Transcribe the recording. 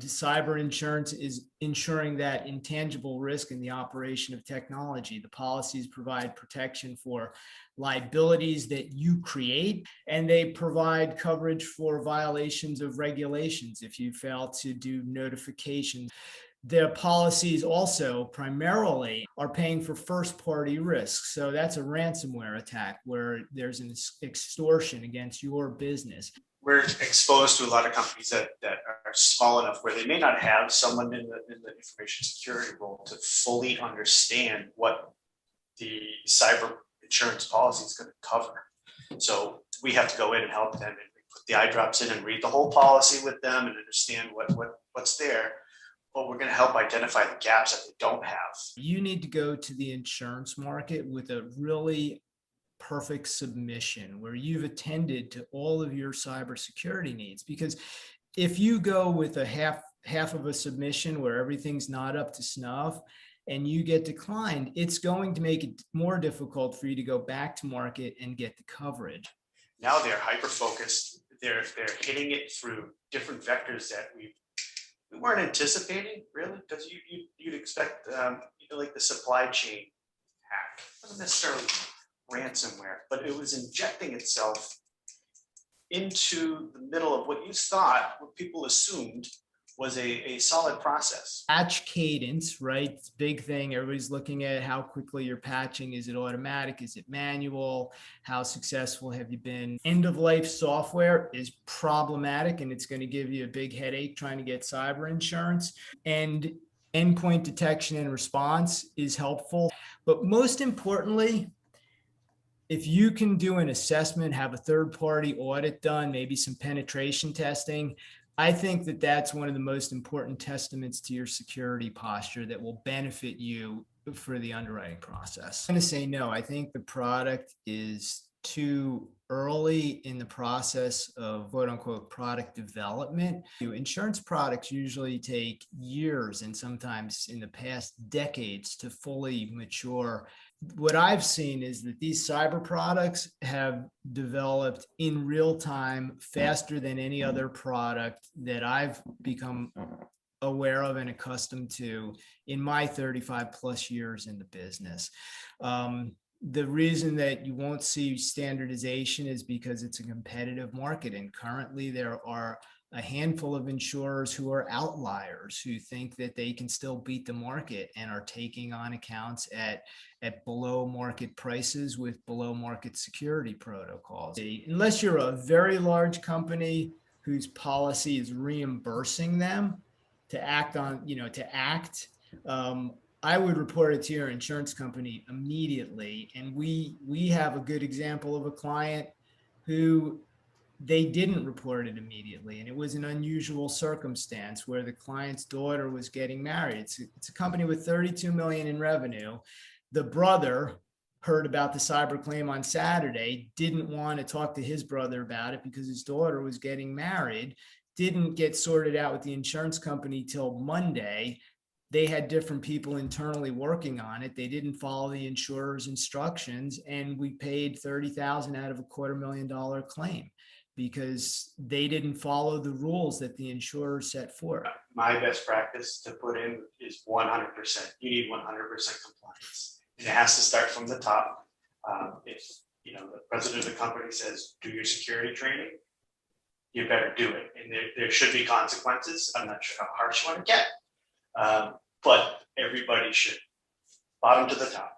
Cyber insurance is ensuring that intangible risk in the operation of technology. The policies provide protection for liabilities that you create, and they provide coverage for violations of regulations if you fail to do notifications. Their policies also primarily are paying for first-party risks. So that's a ransomware attack where there's an extortion against your business. We're exposed to a lot of companies that are small enough where they may not have someone in the information security role to fully understand what the cyber insurance policy is going to cover. So we have to go in and help them and put the eye drops in and read the whole policy with them and understand what's there. But we're going to help identify the gaps that they don't have. You need to go to the insurance market with a really perfect submission where you've attended to all of your cybersecurity needs. Because if you go with a half of a submission where everything's not up to snuff and you get declined, it's going to make it more difficult for you to go back to market and get the coverage. Now they're hyper-focused. They're hitting it through different vectors that we weren't anticipating, really, because you'd expect, like the supply chain hack, not necessarily ransomware, but it was injecting itself into the middle of what people assumed was a solid process. Patch cadence, right? It's a big thing. Everybody's looking at how quickly you're patching. Is it automatic? Is it manual? How successful have you been? End-of-life software is problematic, and it's going to give you a big headache trying to get cyber insurance. And endpoint detection and response is helpful. But most importantly, if you can do an assessment, have a third-party audit done, maybe some penetration testing, I think that that's one of the most important testaments to your security posture that will benefit you for the underwriting process. I'm going to say no. I think the product is too early in the process of quote unquote product development. Insurance products usually take years and sometimes in the past decades to fully mature. What I've seen is that these cyber products have developed in real time faster than any other product that I've become aware of and accustomed to in my 35 plus years in the business. The reason that you won't see standardization is because it's a competitive market. And currently there are a handful of insurers who are outliers who think that they can still beat the market and are taking on accounts at below market prices with below market security protocols. Unless you're a very large company whose policy is reimbursing them to act on, I would report it to your insurance company immediately. And we have a good example of a client who they didn't report it immediately. And it was an unusual circumstance where the client's daughter was getting married. It's a company with 32 million in revenue. The brother heard about the cyber claim on Saturday, didn't want to talk to his brother about it because his daughter was getting married, didn't get sorted out with the insurance company till Monday. They had different people internally working on it. They didn't follow the insurer's instructions, and we paid $30,000 out of a $250,000 claim because they didn't follow the rules that the insurer set forth. My best practice to put in is 100%. You need 100% compliance. And it has to start from the top. If the president of the company says, do your security training, you better do it. And there should be consequences. I'm not sure how harsh you want to get. But everybody should, bottom to the top.